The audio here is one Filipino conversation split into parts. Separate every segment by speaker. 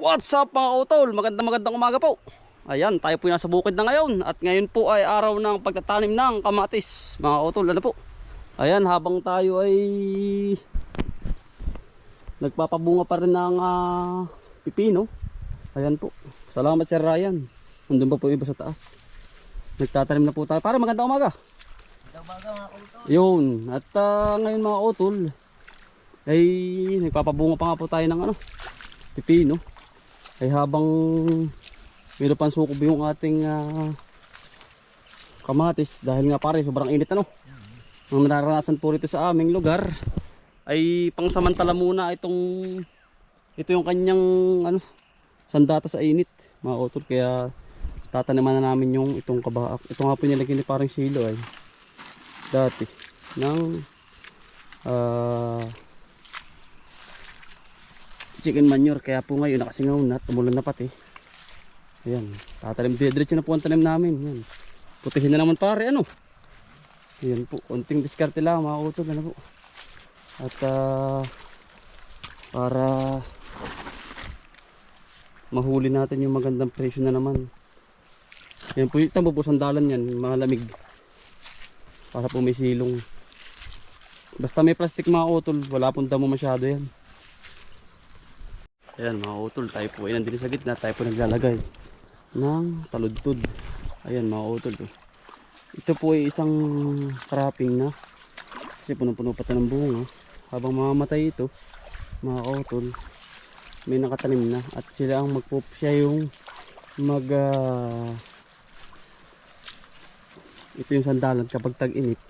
Speaker 1: What's up mga utol? Magandang umaga po. Ayan, tayo po nasa bukid na ngayon. At ngayon po ay araw ng pagtatanim ng kamatis. Mga utol, ano po? Ayan, habang tayo ay nagpapabunga pa rin ng pipino. Ayan po. Salamat Sir Ryan. Nandun pa po iba sa taas. Nagtatanim na po tayo. Para magandang umaga.
Speaker 2: Magandang umaga mga utol.
Speaker 1: Yun. At ngayon mga utol ay nagpapabunga pa nga po tayo ng pipino. Ay habang meron pang sukob yung ating kamatis dahil nga pare sobrang init Ang nararanasan po rito sa aming lugar ay pangsamantala muna ito yung kanyang sandata sa init mga utol, kaya tataniman na namin yung itong kabaak. Ito nga po nilagyan ni parang silo ay dati ng chicken manure, kaya po ngayon nakasingaw na, tumulan na pati. Ayan, tatanim diretso na po ang tanim namin. Ayan. Putihin na naman pare Ayan po, konting diskarte lang mga utol po. At para mahuli natin yung magandang presyo na naman. Ayan po, yung tambo po sandalan yan, malamig. Para po may silong. Basta may plastic mga utol, wala pong damo masyado yan. Ayan mga utol, tayo po ay nandito sa gitna, tayo po naglalagay ng taludtod. Ayan mga utol. Ito po ay isang cropping na kasi punong-puno pa ng bunga. Habang mamamatay ito mga utol, may nakatanim na at sila ang siya yung ito yung sandalan kapag tag-init.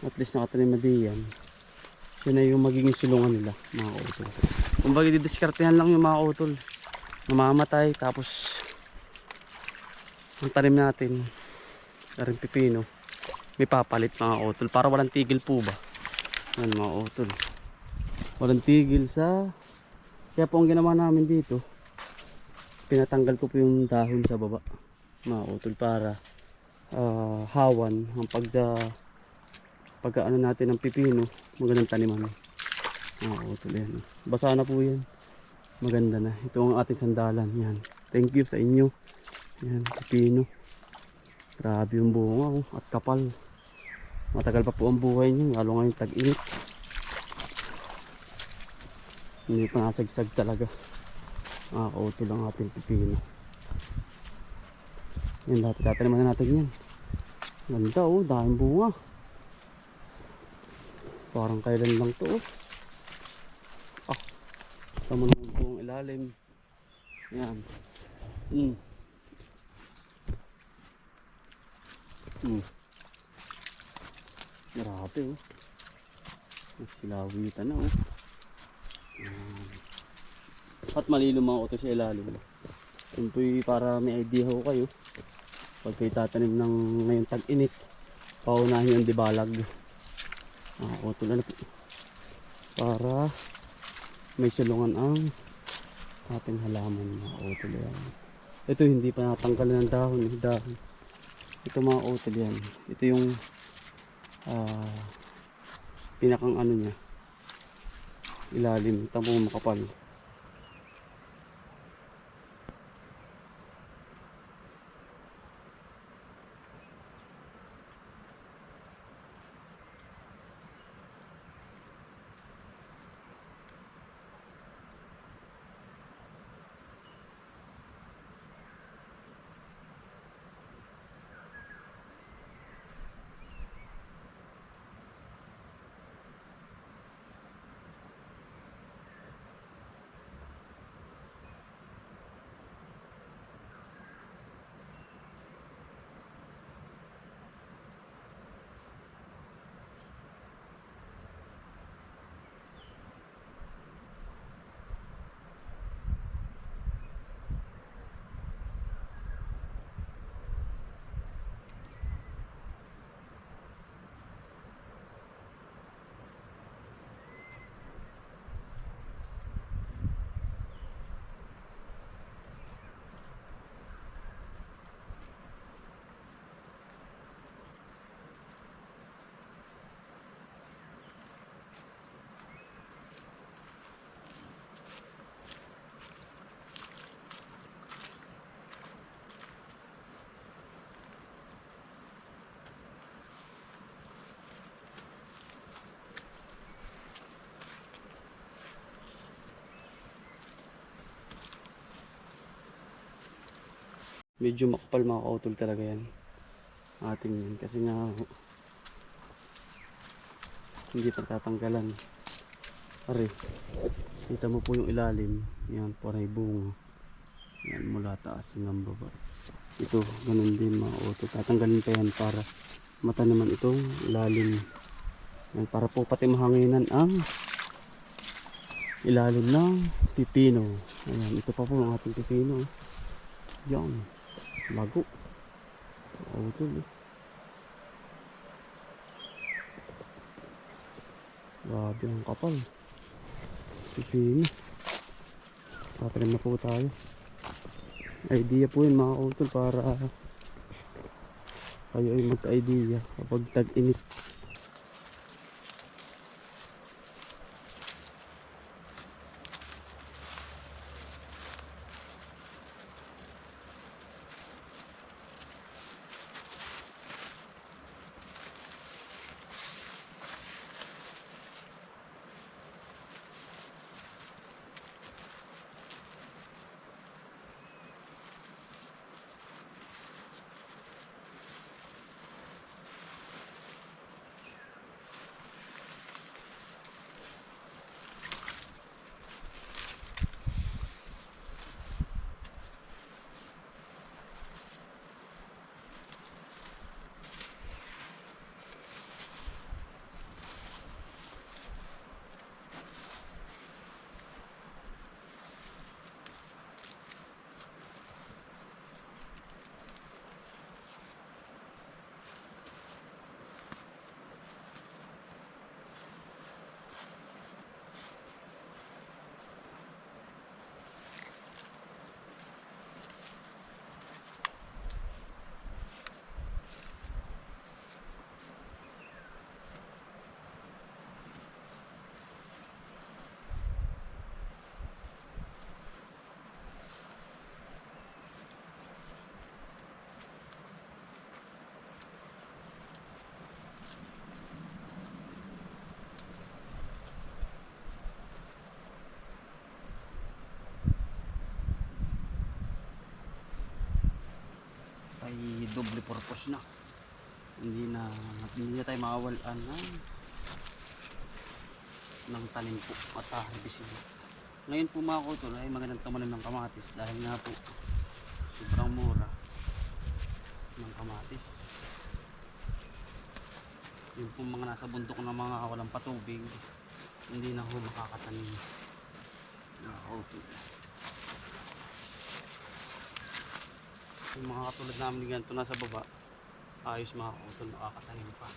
Speaker 1: At least nakatanim na diyan. Siya na yung magiging silungan nila mga utol. Kumbaga didiskartehan lang yung mga utol, namamatay, tapos ang tanim natin na rin pipino may papalit mga utol para walang tigil po ba. Yan mga utol, walang tigil kaya po ang ginawa namin dito, pinatanggal ko po yung dahon sa baba mga utol para hawan ang pagkaano natin ng pipino, magandang taniman. Utol yan. Basa na po yan. Maganda na. Ito ang ating sandalan. Yan. Thank you sa inyo. Yan. Pipino. Grabe yung bunga at kapal. Matagal pa po ang buhay niyo. Lalo ngayon tag-init. Hindi pa nasagsag talaga. Utol ang ating pipino. Yan. Tataniman na natin yan. Ganda daming bunga. Parang kailan lang to tama naman po ang ilalim. Yan. Grabe silawitan na Yan. At malilo mga uto sa ilalim. Yun po para may idea ho kayo pag kayo tatanim ng ngayong tag-init, paunahin yung dibalag. Uto na po para may silungan ang ating halaman mga utol yan. Ito hindi pa natanggal ng dahon. Ito mga utol yan. Ito yung pinakang niya, ilalim, tamong makapal. Medyo makapal mga kautol talaga yan. Ating yan. Kasi nga hindi pa tatanggalan. Pare, kita mo po yung ilalim. Yan, parang bunga. Yan, mula taas hanggang baba. Ito, ganun din mga kautol. Tatanggalin pa yan para mata naman itong ilalim. Yan, para po pati mahanginan ang ilalim ng pipino. Ayan, ito pa po ang ating pipino. Yan, lago. Kautol eh. Grabe ang kapal. Pipino. Tatalim na po tayo. Idea po yun mga kautol para kayo ay magka-idea kapag tag-init. Ay double purpose na. Hindi na tayo mawawalan ng tanim po at harvesting. Ngayon po mga kautol ay magandang tamanan ng kamatis dahil nga po sobrang mura ng kamatis. Yung po mga nasa bundok na mga walang patubig hindi na ho makakatanim mga kautol. Yung mga katulad namin ganito nasa baba, ayos mga kautol, nakakatanim pa.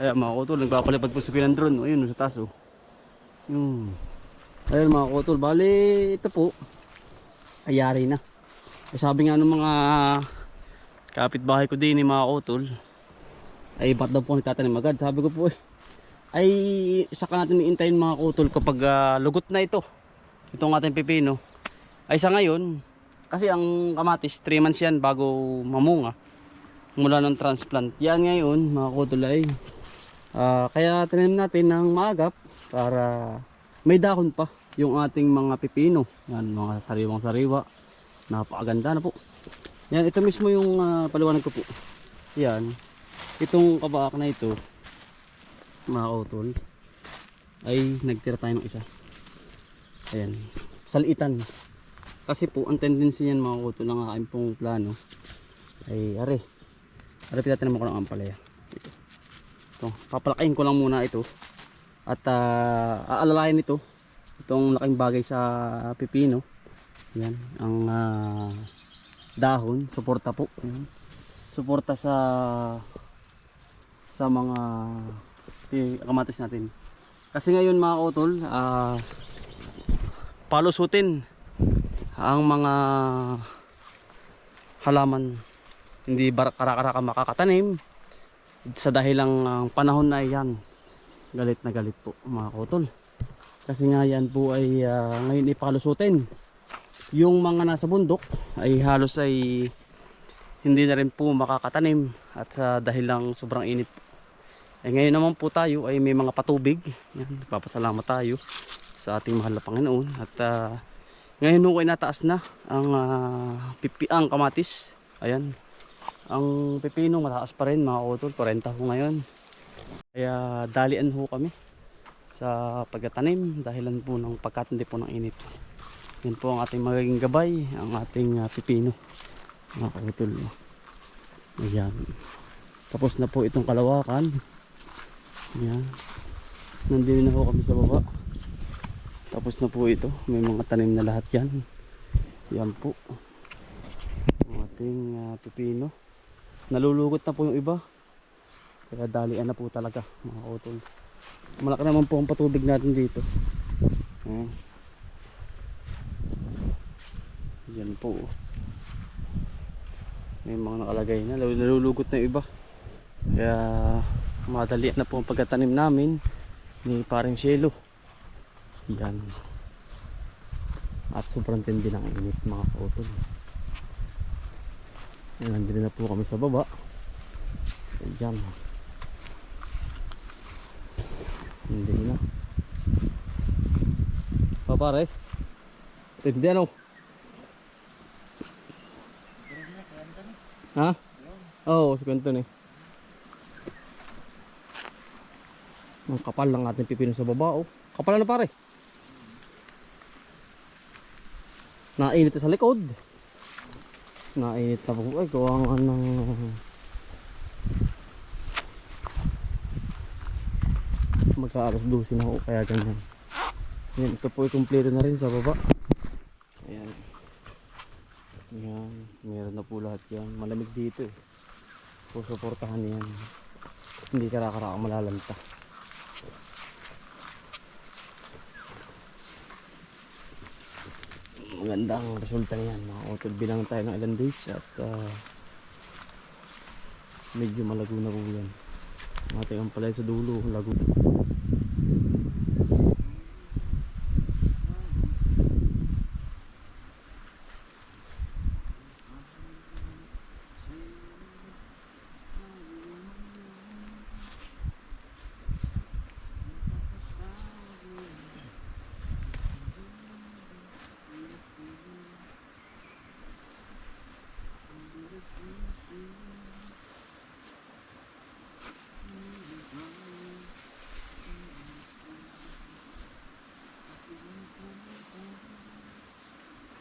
Speaker 1: Ayan mga kutol, nagpapalipad po si Kuya ng drone. Ayun, sa taas oh. Ayun mga kutol, bali ito po ayari na. Sabi nga ng mga kapitbahay ko din mga kutol, ay ba't daw po nagtatanim agad. Sabi ko po ay saka natin iintayin mga kutol kapag lugot na ito. Itong ating pipino. Ay sa ngayon, kasi ang kamatis 3 months yan bago mamunga mula ng transplant. Yan ngayon mga kutol ay kaya tinanim natin ng maagap para may dahon pa yung ating mga pipino. Yan, mga sariwang sariwa. Napakaganda na po. Yan, ito mismo yung paliwanag ko po. Yan, itong kabaak na ito mga kutol ay nagtira tayo ng isa. Ayan, salitan. Kasi po ang tendency niyan mga kutol ng aking pong plano ay are pinatinaman ko ng ampalaya. Ito, papalakayin ko lang muna ito at aalalayan ito itong laking bagay sa pipino. Yan ang dahon, suporta po. Yan. Suporta sa mga kamatis natin. Kasi ngayon mga kutol palusutin ang mga halaman, hindi karakara makakatanim sa dahilang panahon na yan. Galit na galit po mga kutol. Kasi nga yan po ay ngayon ipalusutin. Yung mga nasa bundok ay halos ay hindi na rin po makakatanim at dahil lang sobrang init. Ngayon naman po tayo ay may mga patubig. Yan, nagpapasalamat tayo sa ating mahal na Panginoon. At ngayon po ay nataas na ang kamatis. Ayan, ang pipino mataas pa rin mga kutol, 40 ho ngayon. Kaya dalian ho kami sa pagtatanim dahilan po ng pagkatindi po ng init. Yan po ang ating magiging gabay, ang ating pipino mga kutol. Ayan, tapos na po itong kalawakan. Ayan, nandito na po kami sa baba. Tapos na po ito, may mga tanim na lahat yan. Yan po ang ating pipino. Nalulugot na po yung iba, kaya dalian na po talaga mga kutol. Malaki naman po ang patubig natin dito. Yan po, may mga nakalagay na, nalulugot na yung iba. Kaya madali na po ang pagkatanim namin ni paring Shelo. Yan, at sobrang tindi ng init mga kutol. Nandito na po kami sa baba. Diyan, hindi na pare, tindi ano. Ha? Oo, si kwento ni. Ang kapal lang ating pipino sa baba oh. Kapal na pare. Nainit sa likod. Nainit na po. Ay, gawa ng magka-alas 12 na ako, kaya ganyan. Yan, ito po ay kumpleto na rin sa baba. Ayan. Yan, meron na po lahat yan. Malamig dito eh. Pusuportahan yan. Hindi karakara malalanta. Magandang resulta niyan mga kutol. Bilang tayo ng ilang days at medyo malago na po yan. Ating ampalaya sa dulo, lago.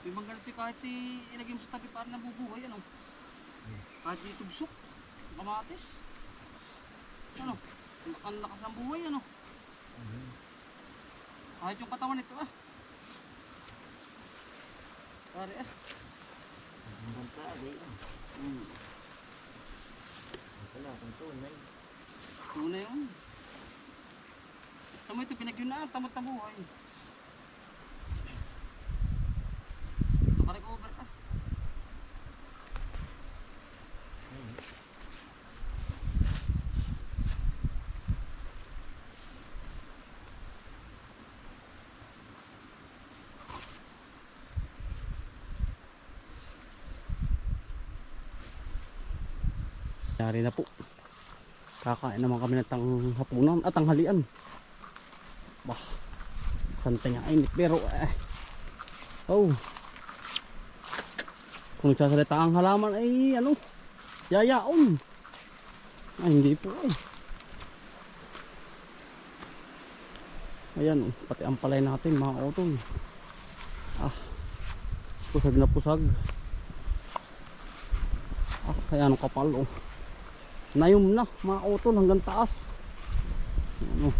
Speaker 1: Yung mga ganito kahit ilagay mo sa tabi para nabubuhay ano. Kahit itugsok, kamatis. Ano? Ang lakas ng buhay ano. Kahit yung katawan nito Pare
Speaker 2: Ang tali. Wala kang tunay.
Speaker 1: Ito na yun. Tama ito, pinagyunaan, tamad na buhay. Naka-recover ka. Yari na po. Kakain naman kami ng hapunan at tanghalian. Bah, sante nga init pero oh. Kung nagsasalita ang halaman ay ano, yayaon. Ay hindi po eh. Ayan, pati ang palay natin mga utol. Ah, pusag na pusag. Ah, kaya anong kapal oh. Nayom na mga utol hanggang taas. Ano,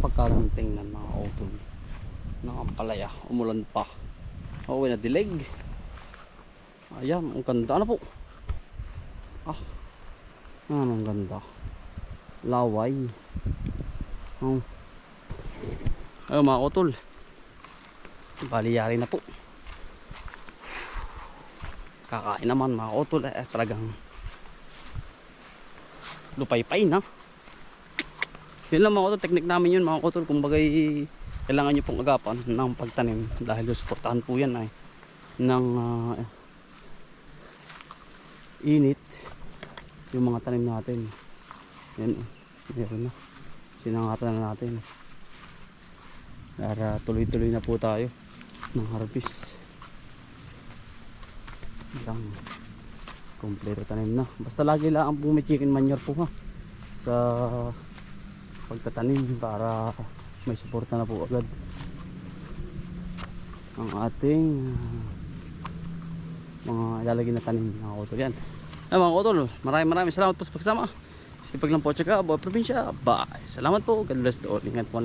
Speaker 1: kapag tingnan mga utol ng ampalaya, umulan pa. Oo, na dilig. Ayan, ang ganda na po. Ah, ang ganda. Laway. Oh. Ayun mga utol, baliyari na po. Kakain naman mga utol talagang lupay-pay na. Yun lang mga utol, teknik namin yun mga utol. Kumbagay kailangan nyo pong agapan ng pagtanim dahil susuportahan po yan ay ng init yung mga tanim natin. Yan, meron na, sinangatan na natin para tuloy-tuloy na po tayo ng harvest. Lang kompleto tanim na, basta lagi lang po may chicken manure po ha sa pagtatanim para may suporta na po agad ang ating mga ilalagay na tanim mga utol. Yan mga utol, maraming salamat po sa pagsama. Sipag lang po tsaka Boy Probinsya. Bye, salamat po, God bless to all. Ingat po.